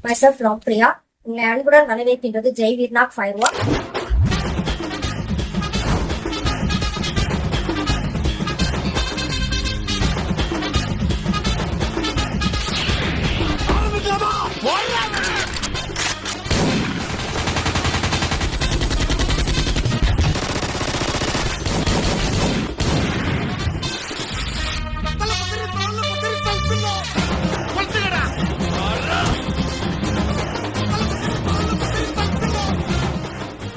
myself Rampriya. உங்களை அன்புடன் வரவேற்கின்றது Jai வீர்நாக் ஃபைர்வா.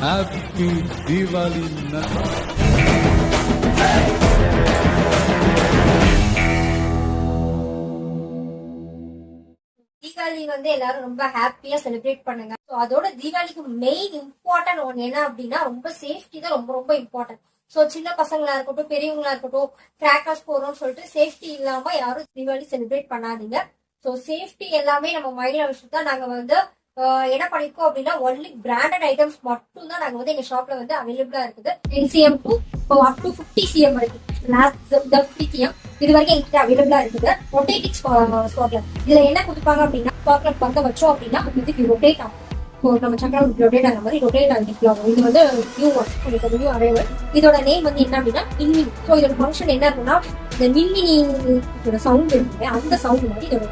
Happy Diwali! Deepavali வந்து எல்லாரும் ரொம்ப ஹாப்பியா செலிப்ரேட் பண்ணுங்க. ஸோ அதோட தீபாவளிக்கு மெயின் இம்பார்ட்டன்ட் ஒன்று என்ன அப்படின்னா ரொம்ப சேஃப்டி தான் ரொம்ப ரொம்ப இம்பார்ட்டன்ட். ஸோ சின்ன பசங்களா இருக்கட்டும் பெரியவங்களா இருக்கட்டும் கிராக்கர்ஸ் போறோம்னு சொல்லிட்டு சேஃப்டி இல்லாம யாரும் தீபாவளி செலிப்ரேட் பண்ணாதீங்க. ஸோ சேஃப்டி எல்லாமே நம்ம மைண்ட்ல வச்சுட்டு தான் நாங்க வந்து என்ன பண்ணிருக்கோம் அப்படின்னா ஒன்லி பிராண்டட் ஐட்டம்ஸ் மட்டும் தான் நாங்க வந்து எங்க ஷாப்ல வந்து அவைலபிளா இருக்குது. 10cm to up to 50cm வரைக்கும் இது வரைக்கும் எங்கிட்ட அவைலபிளா இருக்குது. ரொட்டேட்டிக்ஸ் இதுல என்ன கொடுப்பாங்க அப்படின்னா ஸ்பார்க்லர் பங்க வச்சோம் அப்படின்னா இது ரொட்டேட் ஆகும். நம்ம சக்கரம் ரொட்டேட் ஆகிற மாதிரி ரொட்டேட் ஆகிக்கலாம். இது வந்து நியூ அரைவல். இதோட நேம் வந்து என்ன அப்படின்னா மின்மினி. ஸோ இதோட ஃபங்க்ஷன் என்ன இருக்குன்னா இந்த மின்மினியோட சவுண்ட் இருக்கு, அந்த சவுண்ட் மாதிரி இதோட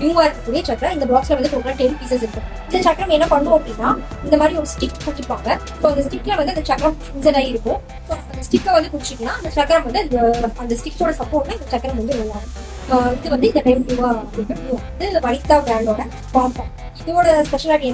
நியூவா இருக்கக்கூடிய சக்கரம். இந்த பாக்ஸ்ல வந்து டோட்டலா 10 பீசஸ் இருக்கு. இந்த சக்கரம் என்ன பண்ணுவோம் அப்படின்னா இந்த மாதிரி ஒரு ஸ்டிக் கொடுத்துருப்பாங்க. ஸோ அந்த ஸ்டிக்ல வந்து அந்த சக்கரம் ஃபிக்ஸட் ஆகி இருக்கும். ஸோ அந்த ஸ்டிக்கை வந்து குடிச்சிங்கன்னா அந்த சக்கரம் வந்து அந்த ஸ்டிக்கோட சப்போர்ட்ல இந்த சக்கரம் வந்து விளையாடும். இது வந்து இந்த டைம் வந்து வனிதா பிராண்டோட பாம்பம். இதோட ஸ்பெஷாலிட்டி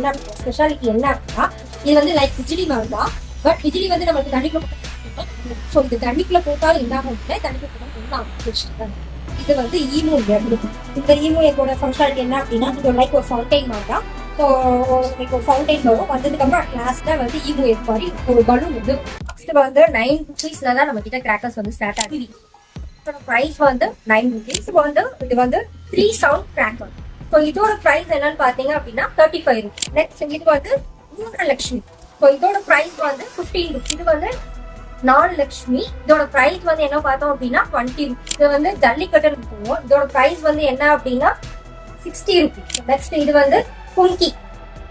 என்ன அப்படின்னா இது வந்து லைக் விஜிலி மாதிரி தான். பட் விஜிலி வந்து நம்மளுக்கு தண்ணிக்குள்ள போட்டு ஸோ இது தண்ணிக்குள்ள போட்டாலும் என்ன ஆகும் தண்ணிக்குள்ள போட்டாலும் இது வந்து ஈமோ இருக்கும். இந்த ஈமோ எங்களோட ஃபங்க்ஷனாலிட்டி என்ன அப்படின்னா இது லைக் ஒரு ஃபவுண்டைன் மாதிரி தான். ஸோ ஒரு ஃபவுண்டைன் வரும். வந்ததுக்கு அப்புறம் லாஸ்ட்ல வந்து ஈமோ மாதிரி ஒரு பலூன் வந்து ஃபர்ஸ்ட் வந்து 9 rupeesல தான் நம்ம கிட்ட கிராக்கர்ஸ் வந்து ஸ்டார்ட் ஆகுது. ப்ரைஸ் வந்து 9 rupees. இது வந்து 3 சவுண்ட் கிராக்கர். ஸோ இதோட ப்ரைஸ் என்னன்னு பாத்தீங்க அப்படின்னா 35 rupees. நெக்ஸ்ட் இது வந்து 3 லட்சுமி. ஸோ இதோட ப்ரைஸ் வந்து 15 rupees. இது வந்து 4 லட்சுமி. இதோட பிரைஸ் வந்து என்ன பார்த்தோம் அப்படின்னா 20 rupees. இது வந்து ஜல்லிக்கட்டுன்னு போவோம். இதோட பிரைஸ் வந்து என்ன அப்படின்னா 60 rupees. நெக்ஸ்ட் இது வந்து கும்கி.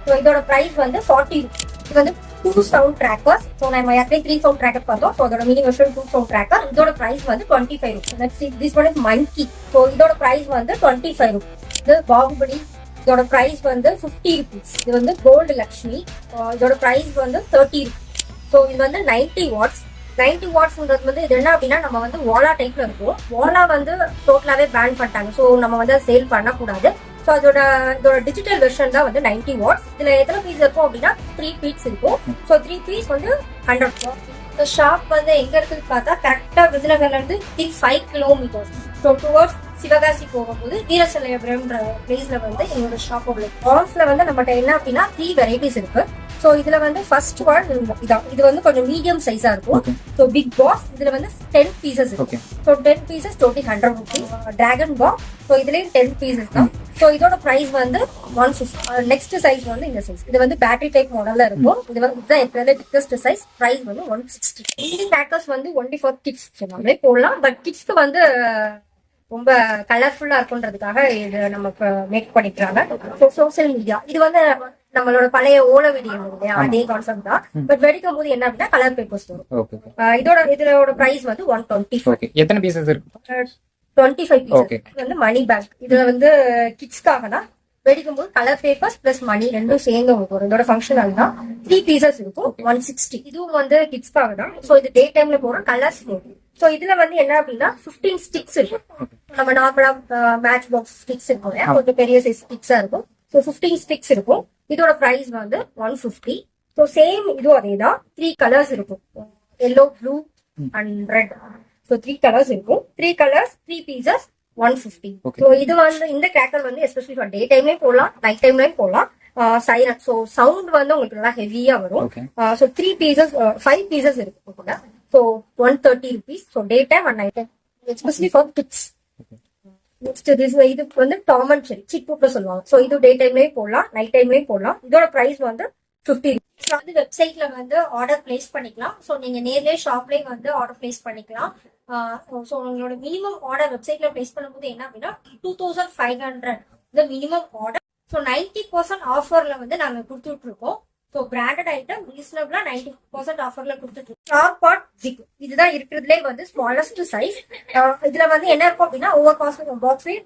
ஸோ இதோட பிரைஸ் வந்து 40 rupees. இது வந்து 2 சவுண்ட் ட்ராக்கர்ஸ். ஸோ நம்ம ஏற்கனவே 3 சவுண்ட் ட்ராக்கர் பார்த்தோம். ஸோ அதோட மினி வெர்ஷன் 2 சவுண்ட் ட்ராக்கர். இதோட பிரைஸ் வந்து 25 rupees. Next this one is monkey. So இதோட பிரைஸ் வந்து 25 rupees. இது பாகுபலி. இதோட பிரைஸ் வந்து 50 rupees. இது வந்து கோல்டு லக்ஷ்மி. இதோட பிரைஸ் வந்து 30 rupees. ஸோ இது வந்து 90 watts. 90 wattsன்றது வந்து இது என்ன அப்படின்னா நம்ம வந்து வாலா டைப்ல இருக்கும். வாலா வந்து டோட்டலாவே பேன் பண்ணிட்டாங்க. ஸோ நம்ம வந்து சேல் பண்ணக்கூடாது. ஸோ இதோட டிஜிட்டல் வெர்ஷன் தான் வந்து 90 watts. இதுல எத்தனை பீஸ் இருக்கும் அப்படின்னா 3 பீஸ் இருக்கும். ஸோ 3 பீஸ் வந்து 100 watts. இந்த ஷாப் வந்து எங்க இருக்குன்னு பார்த்தா கரெக்டா விருதுநகர்ல இருந்து 5 கிலோமீட்டர்ஸ். ஸோ டுவர்ட்ஸ் சிவகாசி போகும்போது வீரசலையபுரம்ன்ற பிளேஸ்ல வந்து எங்களோட ஷாப் உள்ள பால்ஸ்ல வந்து நம்மகிட்ட என்ன அப்படின்னா 3 வெரைட்டிஸ் இருக்கு. ஸோ இதுல வந்து ஃபர்ஸ்ட் ஒன் இதான். இது வந்து கொஞ்சம் மீடியம் சைஸா இருக்கும். ஸோ பிக் பாஸ் இதுல வந்து 10 பீசஸ் இருக்கு. So 10 pieces total 100 rupees. Dragon box. So இதுலயும் 10 பீசஸ் தான். ஸோ இதோட பிரைஸ் வந்து 150. நெக்ஸ்ட் சைஸ் வந்து இந்த சைஸ். இது வந்து பேட்டரி டைப் மாடல்ல இருக்கும். இது வந்து இதுதான் பிக்கஸ்ட் சைஸ். பிரைஸ் வந்து 160. இந்த பேக்கர்ஸ் வந்து ஒன்லி ஃபார் கிட்ஸ் நம்மளே போடலாம். பட் கிட்ஸ்க்கு வந்து ரொம்ப கலர்ஃபுல்லா இருக்குன்றதுக்காக இது நமக்கு மேக் பண்ணிக்கிறாங்க. ஸோ சோசியல் மீடியா இது வந்து நம்மளோட பழைய ஓல வீடியோ அதே கான்செப்ட் தான். பட் வெடிக்கும் போது என்ன அப்படின்னா கலர் பேப்பர்ஸ் வரும். இதோட பிரைஸ் வந்து 120. எத்தனை பீசஸ் இருக்கு? 25 பீசஸ். வந்து மணி பேக். இதுல வந்து கிட்ஸ்க்காக தான். வெடிக்கும் போது கலர் பேப்பர்ஸ் பிளஸ் மணி ரெண்டும் சேர்ந்து உங்களுக்கு வரும். இதோட ஃபங்க்ஷனல் தான் 3 பீசஸ் இருக்கும். 160. இதுவும் வந்து கிட்ஸ்க்காக தான். ஸோ இது டே டைம்ல போறோம். கலர்ஸ் போகும். ஸோ இதுல வந்து என்ன அப்படின்னா 15 ஸ்டிக்ஸ் இருக்கும். நம்ம நார்மலா மேட்ச் பாக்ஸ் ஸ்டிக்ஸ் இருக்கும். கொஞ்சம் பெரிய சைஸ் ஸ்டிக்ஸா இருக்கும். ஸோ 15 ஸ்டிக்ஸ் இருக்கும். இதோட பிரைஸ் வந்து 150. ஸோ சேம் இதுவும் அதே தான். 3 கலர்ஸ் இருக்கும். Yellow, blue and red. So 3 colours இருக்கும். 3 கலர்ஸ் 3 பீசஸ் 150. ஸோ இது வந்து இந்த கிராக்கர் வந்து எஸ்பெஷலி ஃபார் டே டைம்லயும் போடலாம், நைட் டைம்லயும் போடலாம். சைரன். ஸோ சவுண்ட் வந்து உங்களுக்கு நல்லா ஹெவியா வரும். ஸோ 3 பீசஸ் 5 பீசஸ் இருக்கும் கூட. So 130 rupees. So day time and night time especially for kids. Next இது வந்து டாம் அண்ட் ஜெரி சிக் புக்ல சொல்லுவாங்க. ஸோ இது டே டைம்லயும் போடலாம், நைட் டைம்லயும் போடலாம். இதோட பிரைஸ் வந்து 50 rupees. வந்து வெப்சைட்ல வந்து ஆர்டர் பிளேஸ் பண்ணிக்கலாம். ஸோ நீங்க நேர்லயே ஷாப்லயே வந்து ஆர்டர் பிளேஸ் பண்ணிக்கலாம். ஸோ உங்களோட மினிமம் ஆர்டர் வெப்சைட்ல பிளேஸ் பண்ணும்போது என்ன அப்படின்னா 2500 இந்த மினிமம் ஆர்டர். ஸோ 90% ஆஃபர்ல வந்து நாங்க கொடுத்துட்டு இருக்கோம். ஸோ பிராண்டட் ஐட்டம் ரீசனபிளா 90% ஆஃபர்ல கொடுத்துட்டு இருக்கோம். ஃபிளவர் பாட் ஜிக் இதுதான் இருக்கிறதுலே வந்து ஸ்மாலஸ்ட் சைஸ். இதுல வந்து என்ன இருக்கும் அப்படின்னா ஒவ்வொரு பாக்ஸ்லயும்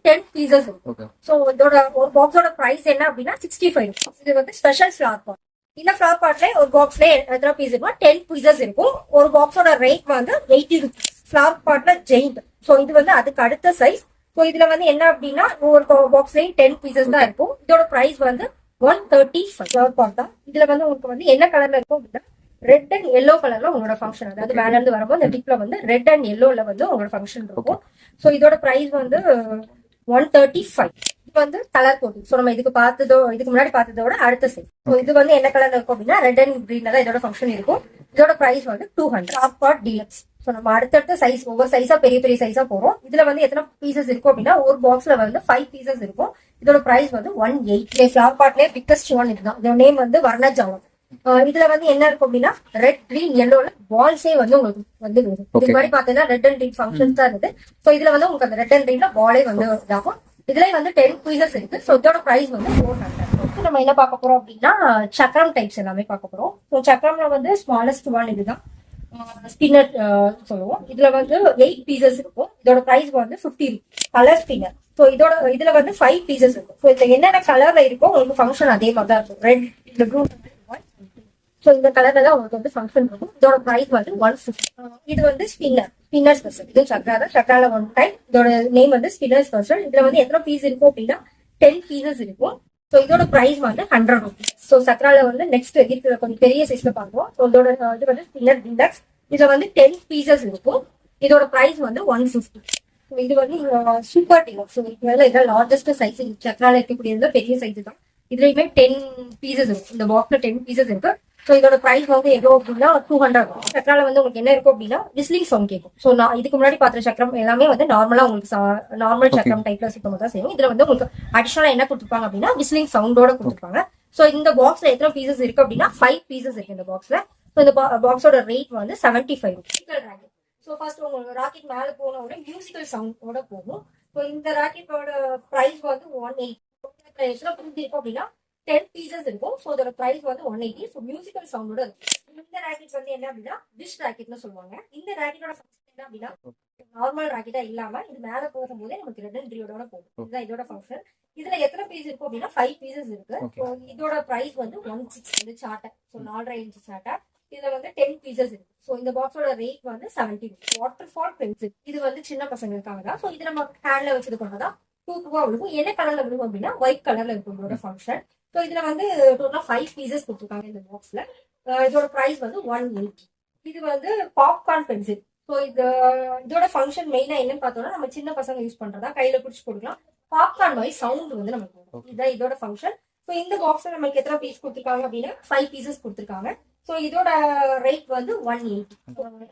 10 பீசஸ் இருக்கும். ஸோ இதோட ஒரு பாக்ஸோட பிரைஸ் என்ன அப்படின்னா 65. இது வந்து ஸ்பெஷல் ஃபிளவர் பாட். இந்த ஃபிளவர் பாட்ல ஒரு பாக்ஸ்ல எத்தனை பீஸ் இருக்கும்? 10 பீசஸ் இருக்கும். ஒரு பாக்ஸோட ரேட் வந்து 80 rupees. ஃபிளவர் பாட்ல ஜெயிண்ட். ஸோ இது வந்து அதுக்கு அடுத்த சைஸ். ஸோ இதுல வந்து என்ன அப்படின்னா ஒரு பாக்ஸ்லயும் 10 பீசஸ் தான் இருக்கும். இதோட பிரைஸ் வந்து 135 ஃபிளவர் பாட் தான். இதுல வந்து உங்களுக்கு வந்து என்ன கலர்ல இருக்கும் அப்படின்னா ரெட் அண்ட் எல்லோ கலர்ல உங்களோட ஃபங்க்ஷன், அதாவது மேல இருந்து வரும்போது இந்த டிப்ல வந்து ரெட் அண்ட் எல்லோல வந்து உங்களோட ஃபங்க்ஷன் இருக்கும். ஸோ இதோட பிரைஸ் வந்து 135. இது வந்து கலர் கோட். ஸோ நம்ம இதுக்கு முன்னாடி பார்த்ததோட அடுத்த சைஸ். ஸோ இது வந்து என்ன கலர்ல இருக்கும் அப்படின்னா ரெட் அண்ட் கிரீன்ல தான் இதோட ஃபங்க்ஷன் இருக்கும். இதோட பிரைஸ் வந்து 200. டாப் பாட் டீலக்ஸ். ஸோ நம்ம அடுத்தடுத்த சைஸ் ஒவ்வொரு சைஸா பெரிய பெரிய சைஸா போறோம். இதுல வந்து எத்தனை பீசஸ் இருக்கும் அப்படின்னா ஒரு பாக்ஸ்ல வந்து 5 பீசஸ் இருக்கும். இதோட பிரைஸ் வந்து 180. ஃபிளவர் பாட்லயே பிக்கஸ்ட் ஒன் இதுதான். இதோட நேம் வந்து வர்ணஜாலம். இதுல வந்து என்ன இருக்கும் அப்படின்னா ரெட் கிரீன் எல்லோல பால்ஸே வந்து உங்களுக்கு வந்து இது மாதிரி பாத்தீங்கன்னா ரெட் அண்ட் கிரீன் ஃபங்க்ஷன்ஸ் தான் இருக்குது. ஸோ இதுல வந்து உங்களுக்கு அந்த ரெட் அண்ட் கிரீன்ல பாலே வந்து இதாகும். இதுலயே வந்து 10 பீசஸ் இருக்கு. ஸோ இதோட பிரைஸ் வந்து 400. நம்ம என்ன பார்க்க போறோம் அப்படின்னா சக்கரம் டைப்ஸ் எல்லாமே பார்க்க போறோம். ஸோ சக்கரம்ல வந்து ஸ்மாலஸ்ட் ஒன் இதுதான் ஸ்பின்னர் சொல்லுவோம். இதுல வந்து 8 பீசஸ் இருக்கும். இதோட பிரைஸ் வந்து 50 கலர் ஸ்பின்னர். ஸோ இதுல வந்து 5 பீசஸ் இருக்கும். ஸோ இதுல என்னென்ன கலர்ல இருக்கோ உங்களுக்கு ஃபங்க்ஷன் அதே மாதிரி தான் இருக்கும். ரெட் இந்த ப்ளூ. ஸோ இந்த கலர்ல தான் உங்களுக்கு வந்து ஃபங்க்ஷன் இருக்கும். இதோட பிரைஸ் வந்து 150. இது வந்து ஸ்பின்னர் ஸ்பெஷல். இது சக்கரால ஒன் டைம். இதோட நேம் வந்து ஸ்பின்னர் ஸ்பெஷல். இதுல வந்து எத்தனை பீஸ் இருக்கும் அப்படின்னா 10 பீசஸ் இருக்கும். ஸோ இதோட பிரைஸ் வந்து 100 rupees. ஸோ சக்கரால வந்து நெக்ஸ்ட் இதுல கொஞ்சம் பெரிய சைஸ்ல பார்ப்போம். ஸோ இதோட இது வந்து ஸ்பின்னர் டிலக்ஸ். இதுல வந்து 10 பீசஸ் இருக்கும். இதோட பிரைஸ் வந்து 150. இது வந்து சூப்பர் டிலக்ஸ். ஸோ இதான் லார்ஜஸ்ட் சைஸ். சக்கரால இருக்கக்கூடியதுல பெரிய சைஸ் தான். இதுலயுமே 10 பீசஸ் இருக்கும். இந்த பாக்ஸ்ல 10 பீசஸ் இருக்கு. ஸோ இதோட பிரைஸ் வந்து எவ்வளோ அப்படின்னா 200. சக்கரால வந்து உங்களுக்கு என்ன இருக்கும் அப்படின்னா விஸ்லிங் சவுண்ட் கேட்கும். ஸோ நான் இதுக்கு முன்னாடி பார்த்த சக்கரம் எல்லாமே வந்து நார்மலா உங்களுக்கு நார்மல் சக்கரம் டைப்ல சுத்தமாக தான் செய்யும். இதுல வந்து உங்களுக்கு அடிஷனலா என்ன கொடுத்துருப்பாங்க அப்படின்னா விஸ்லிங் சவுண்டோட கொடுத்துருப்பாங்க. ஸோ இந்த பாக்ஸ்ல எத்தனை பீசஸ் இருக்கு அப்படின்னா 5 பீசஸ் இருக்கு இந்த பாக்ஸ்ல. ஸோ இந்த பாக்ஸோட ரேட் வந்து 75. ஸோ ஃபர்ஸ்ட் உங்களுக்கு ராக்கெட் மேல போன உடனே மியூசிக்கல் சவுண்டோட போகும். ஸோ இந்த ராக்கெட்டோட பிரைஸ் வந்து 180. எத்தனை பீஸ் இருக்கும் அப்படின்னா 10 பீசஸ் இருக்கும். ஸோ அதோட பிரைஸ் வந்து 180. ஸோ மியூசிக்கல் சவுண்டோட இருக்கும். இந்த ராக்கெட் வந்து என்ன அப்படின்னா டிஷ் ராக்கெட்னு சொல்லுவாங்க. இந்த ராக்கெட்டோட ஃபங்க்ஷன் என்ன அப்படின்னா நார்மல் ராக்கெட்டா இல்லாம இது மேல போகும்போதே நமக்கு ரெட் அண்ட் க்ரீனோட போகும். இதுதான் இதோட ஃபங்க்ஷன். இதுல எத்தனை பீஸ் இருக்கும் அப்படின்னா 5 பீசஸ் இருக்கு. ஸோ இதோட பிரைஸ் வந்து 160. இந்த சாட்டை. ஸோ 4.5 இன்ச் சாட்டை. இதுல வந்து 10 பீசஸ் இருக்கு. ஸோ இந்த பாக்ஸோட ரேட் வந்து 70. Water fall pencil. இது வந்து சின்ன பசங்களுக்காக தான். ஸோ இது நம்ம ஹேண்ட்ல வச்சது கொண்டதான் தூக்குவா விழுகும். என்ன கலர்ல விழுகும் அப்படின்னா ஒயிட் கலர்ல இருக்கும் இதோட ஃபங்க்ஷன். ஸோ இதுல வந்து டோட்டலா 5 பீசஸ் கொடுத்துருக்காங்க இந்த பாக்ஸ்ல. இதோட பிரைஸ் வந்து 180. இது வந்து பாப்கார்ன் பென்சில். ஸோ இதோட ஃபங்க்ஷன் மெயினா என்னன்னு பார்த்தோம்னா நம்ம சின்ன பசங்க யூஸ் பண்றதா கையில பிடிச்சி கொடுக்கலாம். பாப்கார்ன் மாதிரி சவுண்ட் வந்து நமக்கு வரும். இதுதான் இதோட ஃபங்க்ஷன். ஸோ இந்த பாக்ஸ்ல நமக்கு எத்தனை பீஸ் கொடுத்துருக்காங்க அப்படின்னா 5 பீசஸ் கொடுத்துருக்காங்க. ஸோ இதோட ரேட் வந்து 180.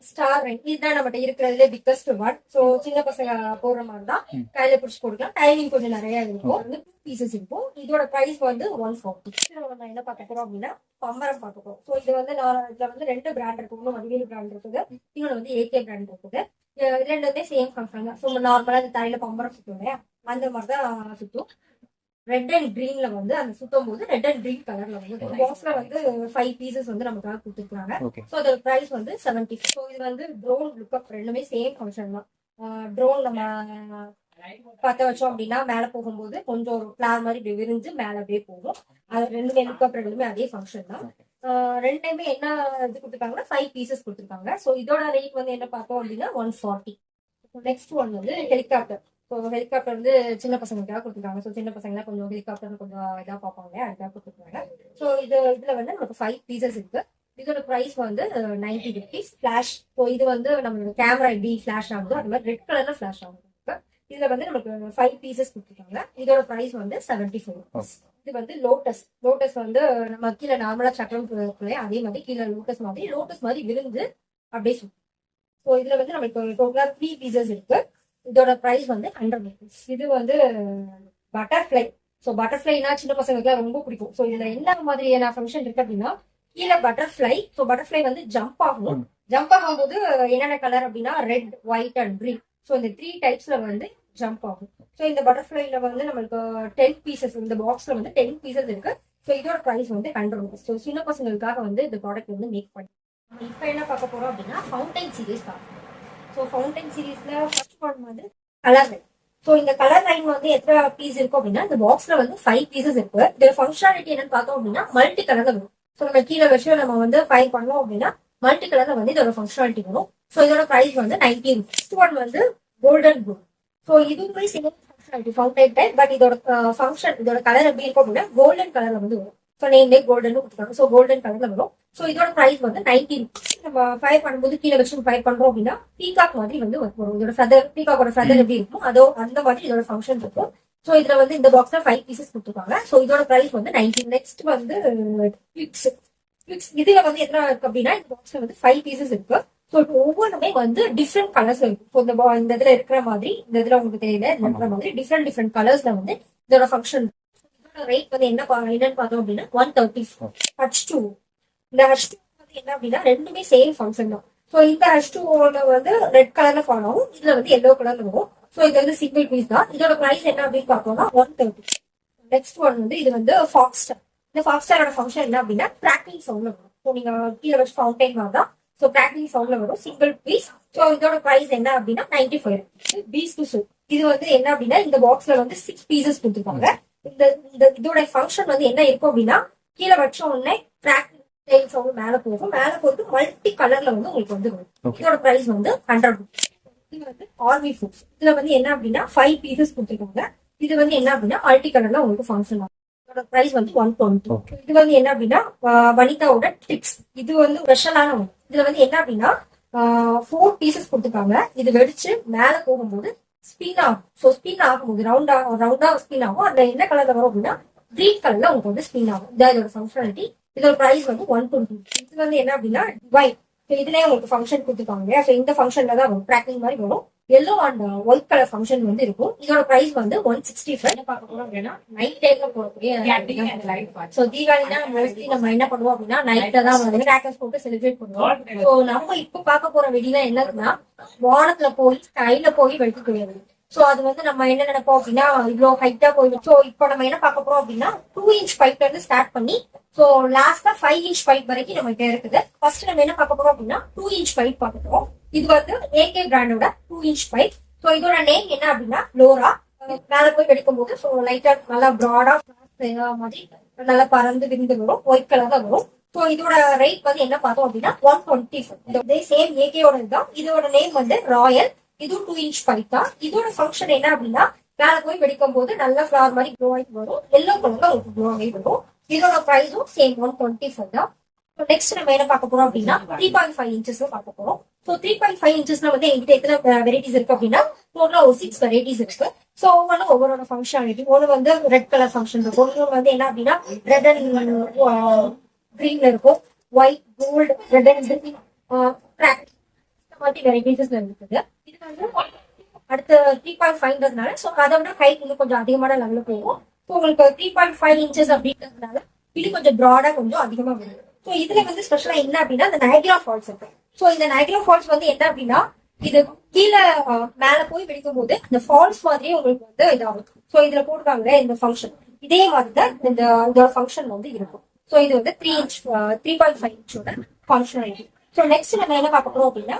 ஸ்டார் ரேட் இதுதான் நம்மகிட்ட இருக்கிறதுல பிக்கஸ்ட் ஒன். ஸோ சின்ன பசங்க போடுற மாதிரி தான் கையில பிடிச்சி கொடுக்கலாம். டைமிங் கொஞ்சம் நிறைய இருக்கும். 2 பீசஸ் இருக்கும். இதோட பிரைஸ் வந்து 140. நம்ம என்ன பார்க்க போறோம் அப்படின்னா பம்பரம் பார்க்க போறோம். ஸோ இது வந்து இதுல வந்து 2 பிராண்ட் இருக்கு. ஒன்று வடிவேலு பிராண்ட் இருக்குது, இன்னொன்று வந்து ஏகே பிராண்ட் இருக்குது. ரெண்டுமே சேம் ஃபங்க்ஷன் தான். ஸோ நார்மலா இந்த தலையில பம்பரம் சுத்தும் இல்லையா அந்த மாதிரி தான் சுத்தும். ரெட் அண்ட் கிரீன்ல வந்து அந்த சுத்தும் போது ரெட் அண்ட் கிரீன் கலர்ல வந்து பாக்ஸ்ல வந்து 5 பீசஸ் வந்து நமக்காக கொடுத்துருக்காங்க. ஸோ அதோட பிரைஸ் வந்து 70. ஸோ இது வந்து ட்ரோன் லுக்அப் ரெண்டுமே சேம் ஃபங்க்ஷன் தான். ட்ரோன் நம்ம பத்த வச்சோம் அப்படின்னா மேல போகும்போது கொஞ்சம் ஒரு பிளார் மாதிரி இப்படி விரிஞ்சு மேல அப்படியே போகும். அது ரெண்டுமே லுக்அப் ரெண்டுமே அதே ஃபங்க்ஷன் தான். ரெண்டுமே என்ன இது கொடுத்துருக்காங்கன்னா 5 பீசஸ் கொடுத்துருக்காங்க. ஸோ இதோட ரேட் வந்து என்ன பார்த்தோம் அப்படின்னா 140. நெக்ஸ்ட் ஒன் வந்து ஹெலிகாப்டர். ஸோ ஹெலிகாப்டர் வந்து சின்ன பசங்களுக்காக கொடுத்துருக்காங்க. ஸோ சின்ன பசங்க கொஞ்சம் ஹெலிகாப்டர் கொஞ்சம் இதாக பார்ப்பாங்க, அதுக்காக கொடுத்துருக்காங்க. ஸோ இதுல வந்து நமக்கு 5 பீசஸ் இருக்கு. இதோட பிரைஸ் வந்து 90 rupees. ஃபிளாஷ். ஸோ இது வந்து நம்மளோட கேமரா எப்படி ஃபிளாஷ் ஆகுதோ அது மாதிரி ரெட் கலர்ல ஃபிளாஷ் ஆகும். இதுல வந்து நமக்கு 5 பீசஸ் கொடுத்துருக்காங்க. இதோட பிரைஸ் வந்து 74. இது வந்து லோட்டஸ் வந்து நம்ம கீழே நார்மலா சக்கரம் அதே மாதிரி கீழே லோட்டஸ் மாதிரி விருந்து அப்படியே சுற்றும். ஸோ இதுல வந்து நமக்கு டோட்டலா 3 பீசஸ் இருக்கு. இதோட பிரைஸ் வந்து 100 rupees. இது வந்து பட்டர்ஃப்ளை. ஸோ பட்டர்ஃப்ளைனா சின்ன பசங்களுக்கு ரொம்ப பிடிக்கும். ஸோ இதுல என்ன மாதிரியான ஃபங்க்ஷன் இருக்கு அப்படின்னா கீழே பட்டர்ஃப்ளை. ஸோ பட்டர்ஃப்ளை வந்து ஜம்ப் ஆகும். ஜம்ப் ஆகும்போது என்னென்ன கலர் அப்படின்னா red, white and green. So இந்த 3 டைப்ஸ்ல வந்து ஜம்ப் ஆகும். ஸோ இந்த பட்டர்ஃப்ளைல வந்து நம்மளுக்கு 10 பீசஸ், இந்த பாக்ஸ்ல வந்து 10 பீசஸ் இருக்கு. ஸோ இதோட ப்ரைஸ் வந்து 100 rupees. ஸோ சின்ன பசங்களுக்காக வந்து இந்த ப்ராடக்ட் வந்து மேக் பண்ணி இப்போ என்ன பார்க்க போறோம் அப்படின்னா ஃபவுண்டைன் சீரீஸ் பார்க்கலாம். ஸோ ஃபவுண்டைன் சீரீஸ்ல ஃபர்ஸ்ட் ஒன் வந்து கலர் லைன். ஸோ இந்த கலர் லைன் வந்து எத்தனை பீஸ் இருக்கும் அப்படின்னா இந்த பாக்ஸ்ல வந்து 5 பீசஸ் இருக்கு. இதோட ஃபங்க்ஷனாலிட்டி என்னன்னு பார்த்தோம் அப்படின்னா மல்டி கலர்ல வரும். ஸோ நம்ம கீழே வச்சு நம்ம வந்து ஃபைல் பண்ணோம் அப்படின்னா மல்டி கலர்ல வந்து இதோட ஃபங்க்ஷனாலிட்டி வரும். ஸோ இதோட ப்ரைஸ் வந்து 90 rupees. நெக்ஸ்ட் ஒன் வந்து கோல்டன் ப்ளூ. ஸோ இதுவுமே single functionality fountain type. But இதோட ஃபங்க்ஷன், இதோட கலர் எப்படி இருக்கும் அப்படின்னா கோல்டன் கலர்ல வந்து வரும். ஸோ நேம்லே கோல்டன் கொடுத்துருக்காங்க. ஸோ கோல்டன் கலர்ல வரும். ஸோ இதோட ப்ரைஸ் வந்து 90 rupees. நம்ம ஃபயர் பண்ணும்போது கீழே வச்சு ஃபயர் பண்றோம் அப்படின்னா பீகாக் மாதிரி வந்து வரும். இதோட ஃபெதர், பீகாக்கோட ஃபெதர் எப்படி இருக்கும் அதோ அந்த மாதிரி இதோட ஃபங்க்ஷன் இருக்கும். ஸோ இதுல வந்து இந்த பாக்ஸ்ல 5 பீசஸ் கொடுத்துருக்காங்க. ஸோ இதோட ப்ரைஸ் வந்து 90. நெக்ஸ்ட் வந்து கிளிப்ஸ். இதுல வந்து எத்தனை இருக்கு அப்படின்னா இந்த பாக்ஸ்ல வந்து 5 பீசஸ் இருக்கு. ஸோ ஒவ்வொன்றுமே வந்து டிஃப்ரெண்ட் கலர்ஸ் இருக்கும். ஸோ இந்த இதுல இருக்கிற மாதிரி, இந்த இதுல உங்களுக்கு தெரியல, இந்த இருக்கிற மாதிரி டிஃப்ரெண்ட் கலர்ஸ்ல வந்து இதோட ஃபங்க்ஷன். இதோட ரேட் வந்து என்னன்னு பார்த்தோம் அப்படின்னா 130. H2, இந்த H2 வந்து என்ன அப்படின்னா ரெண்டுமே சேம் ஃபங்க்ஷன் தான். ஸோ இந்த H2 வந்து ரெட் கலர்ல ஃபாலோ ஆகும், இதுல வந்து எல்லோ கலர்ல வரும். ஸோ இது வந்து சிங்கிள் பீஸ் தான். இதோட ப்ரைஸ் என்ன அப்படின்னு பார்த்தோம்னா 130. நெக்ஸ்ட் ஒன் வந்து இது வந்து ஃபாக்ஸ்டார். இந்த ஃபாக்ஸ்டாரோட ஃபங்க்ஷன் என்ன அப்படின்னா கிராக்கிங் சவுண்ட்ல வரும். ஸோ நீங்க கீழே வச்சு ஃபவுண்டைன் மாதிரி தான். ஸோ கிராக்கிங் சவுண்ட்ல வரும், சிங்கிள் பீஸ். ஸோ இதோட ப்ரைஸ் என்ன அப்படின்னா 95. Piece to shoot. இது வந்து என்ன அப்படின்னா இந்த பாக்ஸ்ல வந்து 6 பீசஸ் கொடுத்துருக்காங்க. இதோட ஃபங்க்ஷன் வந்து என்ன இருக்கும் அப்படின்னா கீழே வச்ச உடனே கிராக்கிங் சவுண்ட் மேல போகும். மேல போட்டு மல்டி கலர்ல வந்து உங்களுக்கு வந்து வரும். இதோட ப்ரைஸ் வந்து 100 rupees. இது வந்து ஆர்மி ஃபுட்ஸ். இதுல வந்து என்ன அப்படின்னா 5 பீசஸ் கொடுத்துருக்காங்க. இது வந்து என்ன அப்படின்னா மல்டி கலர்ல உங்களுக்கு ஃபங்க்ஷன் ஆகும். இதோட பிரைஸ் வந்து 120. இது வந்து என்ன அப்படின்னா வனிதாவோட டிப்ஸ். இது வந்து ஸ்பெஷலான ஒன்று. இதுல வந்து என்ன அப்படின்னா 4 பீசஸ் கொடுத்துருக்காங்க. இது வெடிச்சு மேல போகும்போது ஸ்பின் ஆகும். ஸோ ஸ்பின் ஆகும்போது ரவுண்டா ஸ்பின் ஆகும். அந்த என்ன கலர்ல வரும் அப்படின்னா கிரீன் கலர்ல உங்களுக்கு வந்து ஸ்பின் ஆகும். இதான் இதோட ஃபங்க்ஷனாலிட்டி. இதோட பிரைஸ் வந்து 120. இது வந்து என்ன அப்படின்னா ஒயிட். இதுலயே உங்களுக்கு ஃபங்க்ஷன் கொடுத்துருக்காங்க. ஸோ இந்த ஃபங்க்ஷன்ல தான் வரும், ட்ராக்கிங் மாதிரி வரும். Yellow and white colour function வந்து இருக்கும். இதோட பிரைஸ் வந்து 165. பார்க்க போறோம் அப்படின்னா நைட் டைம்ல போறக்கூடிய. ஸோ தீபாவளினா மோஸ்ட்லி நம்ம என்ன பண்ணுவோம் அப்படின்னா நைட்ல தான் வந்து கிராக்கர்ஸ் போட்டு செலிப்ரேட் பண்ணுவோம். ஸோ நம்ம இப்ப பார்க்க போற வெடினா என்னதுன்னா வானத்துல போய் ஸ்கைல போய் வெடிக்கக்கூடியது. சோ அது வந்து நம்ம என்ன நினைப்போம் அப்படின்னா இவ்வளவு ஹைட்டா போயிடும். சோ இப்போ நம்ம என்ன பார்க்க போறோம் அப்படின்னா 2 inch பைப்ல இருந்து ஸ்டார்ட் பண்ணி சோ லாஸ்டா 5 inch பைப் வரைக்கும் நம்ம கிட்ட இருக்குது. ஃபர்ஸ்ட் நம்ம என்ன பார்க்க போறோம் அப்படின்னா 2 inch பைப் பார்க்க போறோம். இது வந்து AK பிராண்டோட 2 inch பைப். சோ இதோட நேம் என்ன அப்படின்னா லோரா. மேல போய் வெடிக்கும் போது சோ லைட்டா நல்லா ப்ராடா மாதிரி நல்லா பறந்து விரிந்து வரும். ஒயிட் கலர் தான் வரும். சோ இதோட ரேட் வந்து என்ன பார்த்தோம் அப்படின்னா 125. சேம் ஏகேயோட இதுதான். இதோட நேம் வந்து ராயல். இது 2 inch பைப் தான். இதோட ஃபங்க்ஷன் என்ன அப்படின்னா மேல போய் வெடிக்கும் போது நல்ல ஃபிளவர் மாதிரி க்ளோ ஆகி வரும். எல்லோ கலர்ல உங்களுக்கு க்ளோ ஆகி வரும். இதோட பிரைஸும் சேம் 125 தான். நெக்ஸ்ட் நம்ம என்ன பார்க்க போறோம் அப்படின்னா 3.5 inches பார்க்க போறோம். ஸோ 3.5 inchesல வந்து எங்கிட்ட எத்தனை வெரைட்டிஸ் இருக்கு அப்படின்னா டோட்டலா ஒரு 6 வெரைட்டிஸ் இருக்கு. ஸோ ஒவ்வொன்றும் ஒவ்வொரு ஃபங்க்ஷனாலிட்டி. ஒன்று வந்து ரெட் கலர் ஃபங்க்ஷன் இருக்கும். இன்னொன்று வந்து என்ன அப்படின்னா ரெட் அண்ட் கிரீன்ல இருக்கும். White, gold, red and green, மாதிரி வெரைட்டிஸ்ல இருக்குது. இது வந்து அடுத்த 3.5ன்றதுனால ஸோ அதை விட ஹைட் இன்னும் கொஞ்சம் அதிகமான லெவல்ல போகும். ஸோ உங்களுக்கு 3.5 inches அப்படின்றதுனால இது கொஞ்சம் ப்ராடா கொஞ்சம் அதிகமா வரும். ஸோ இதுல வந்து ஸ்பெஷலா என்ன அப்படின்னா இந்த நயக்ரா ஃபால்ஸ் இருக்கு. ஸோ இந்த நயக்ரா ஃபால்ஸ் வந்து என்ன அப்படின்னா இது கீழே மேல போய் வெடிக்கும் போது இந்த ஃபால்ஸ் மாதிரியே உங்களுக்கு வந்து இதாகும். ஸோ இதுல போட்டுருக்காங்க இந்த ஃபங்க்ஷன். இதே மாதிரி தான் இந்த ஃபங்க்ஷன் வந்து இருக்கும். ஸோ இது வந்து 3.5 inchோட ஃபங்க்ஷனாலிட்டி. ஸோ நெக்ஸ்ட் நம்ம என்ன பார்க்க போறோம் அப்படின்னா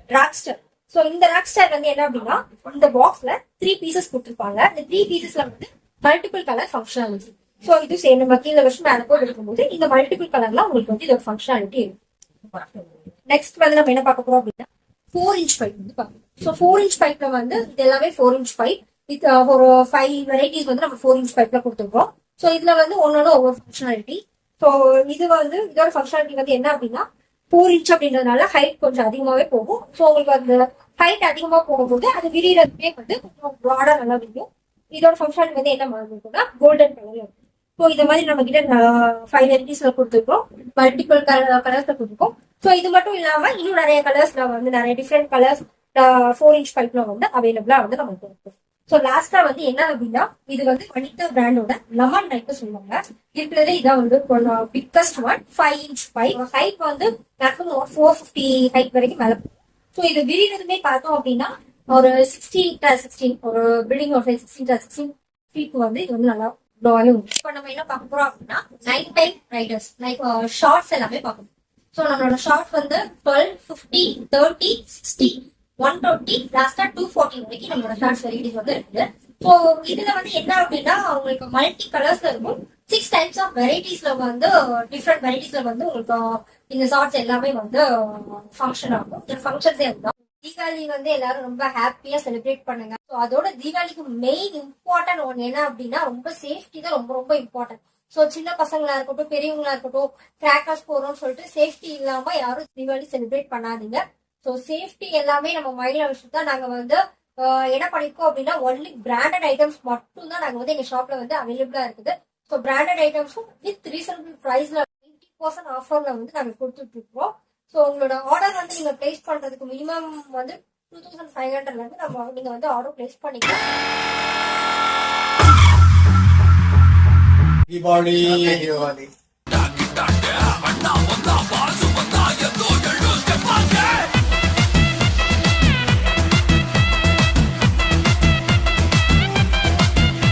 ராக்ஸ்டர். சோ இந்த ராக்ஸ்டர் வந்து என்ன அப்படின்னா இந்த பாக்ஸ்ல 3 பீசஸ் கொடுத்துருப்பாங்க. இந்த 3 பீசஸ்ல வந்து மல்டிபிள் கலர் ஃபங்க்ஷனாலிட்டி. சோ இது சேம் நம்ம கீழே வச்சு மேல போய் எடுக்கும்போது இந்த மல்டிபிள் கலர்ல உங்களுக்கு வந்து இதோட ஃபங்க்ஷனாலிட்டி இருக்கும். நெக்ஸ்ட் வந்து நம்ம என்ன பார்க்க போறோம் அப்படின்னா 4 inch பைப் வந்து பார்க்கணும். ஸோ 4 inch பைப்ல வந்து இது எல்லாமே 4 inch பைப். இது ஒரு 5 வெரைட்டிஸ் வந்து நம்ம 4 inch பைப்ல கொடுத்துருக்கோம். ஸோ இதுல வந்து ஒன்னொன்னு ஒவ்வொரு ஃபங்க்ஷனாலிட்டி. ஸோ இது வந்து இதோட ஃபங்க்ஷனாலிட்டி வந்து என்ன அப்படின்னா 4 inch அப்படின்றதுனால ஹைட் கொஞ்சம் அதிகமாவே போகும். ஸோ உங்களுக்கு அந்த ஹைட் அதிகமா போகும்போது அது விரிகிறதுமே வந்து கொஞ்சம் ப்ராடா நல்லா விரியும். இதோட ஃபங்க்ஷன் வந்து என்ன மாதிரி இருக்குன்னா கோல்டன் கலர்ல இருக்கும். ஸோ இந்த மாதிரி நம்ம கிட்ட 5 வெரைட்டிஸ்ல கொடுத்துருக்கோம். மல்டிபிள் கலர்ஸ்ல கொடுத்துருக்கோம். ஸோ இது மட்டும் இல்லாம இன்னும் நிறைய கலர்ஸ்ல வந்து நிறைய டிஃப்ரெண்ட் கலர்ஸ் 4 inch பைப்ல வந்து அவைலபிளா வந்து நமக்கு இருக்கு. ஸோ லாஸ்டா வந்து என்ன அப்படின்னா இது வந்து வனிதா பிராண்டோட லெமன் நைட் சொல்லுவாங்க. இருக்கிறதே இதான் வந்து biggest one 5 inch pipe. Height வந்து மேக்ஸிமம் 450 ஹைட் வரைக்கும் மேல. ஸோ இது விரிகிறதுமே பார்த்தோம் அப்படின்னா ஒரு 16x16 ஒரு பில்டிங் ஒரு 16x16 ஃபீட் வந்து இது வந்து நல்லா டாயும். இப்போ நம்ம என்ன பார்க்க போறோம் அப்படின்னா night time riders like shorts எல்லாமே பார்க்கணும். ஸோ நம்மளோட ஷார்ட்ஸ் வந்து 12, 50, 30, 60, 120, லாஸ்டா 240 வரைக்கும் நம்மளோட ஷார்ட்ஸ் வெரைட்டிஸ் வந்து இருக்குது. ஸோ இதுல வந்து என்ன அப்படின்னா உங்களுக்கு மல்டி கலர்ஸ்ல இருக்கும். 6 டைப்ஸ் ஆஃப் வெரைட்டிஸ்ல வந்து டிஃப்ரெண்ட் வெரைட்டிஸ்ல வந்து உங்களுக்கு இந்த ஷார்ட்ஸ் எல்லாமே வந்து ஃபங்க்ஷன் ஆகும். இந்த ஃபங்க்ஷன்ஸே அதுதான். தீபாவளி வந்து எல்லாரும் ரொம்ப ஹாப்பியா செலிப்ரேட் பண்ணுங்க. ஸோ அதோட தீபாவளிக்கு மெயின் இம்பார்ட்டன்ட் ஒன்று என்ன அப்படின்னா ரொம்ப சேஃப்டி தான் ரொம்ப ரொம்ப இம்பார்ட்டன்ட். ஸோ சின்ன பசங்களா இருக்கட்டும் பெரியவங்களா இருக்கட்டும் கிராக்கர்ஸ் போறோம்னு சொல்லிட்டு சேஃப்டி இல்லாம யாரும் தீபாவளி செலிப்ரேட் பண்ணாதீங்க. ஸோ சேஃப்டி எல்லாமே நம்ம மைண்ட்ல வச்சுட்டு தான் நாங்க வந்து என்ன பண்ணிருக்கோம் அப்படின்னா ஒன்லி பிராண்டட் ஐட்டம்ஸ் மட்டும் தான் நாங்க வந்து எங்க ஷாப்ல வந்து அவைலபிளா இருக்குது. ஸோ பிராண்டட் ஐட்டம்ஸும் வித் ரீசனபிள் ப்ரைஸ்ல 50% ஆஃபர்ல வந்து நாங்க கொடுத்துட்டு இருக்கோம். ஸோ உங்களோட ஆர்டர் வந்து நீங்க பிளேஸ் பண்றதுக்கு மினிமம் வந்து 2500 இருந்து நீங்க வந்து ஆர்டர் பிளேஸ் பண்ணிக்கலாம். Diwali.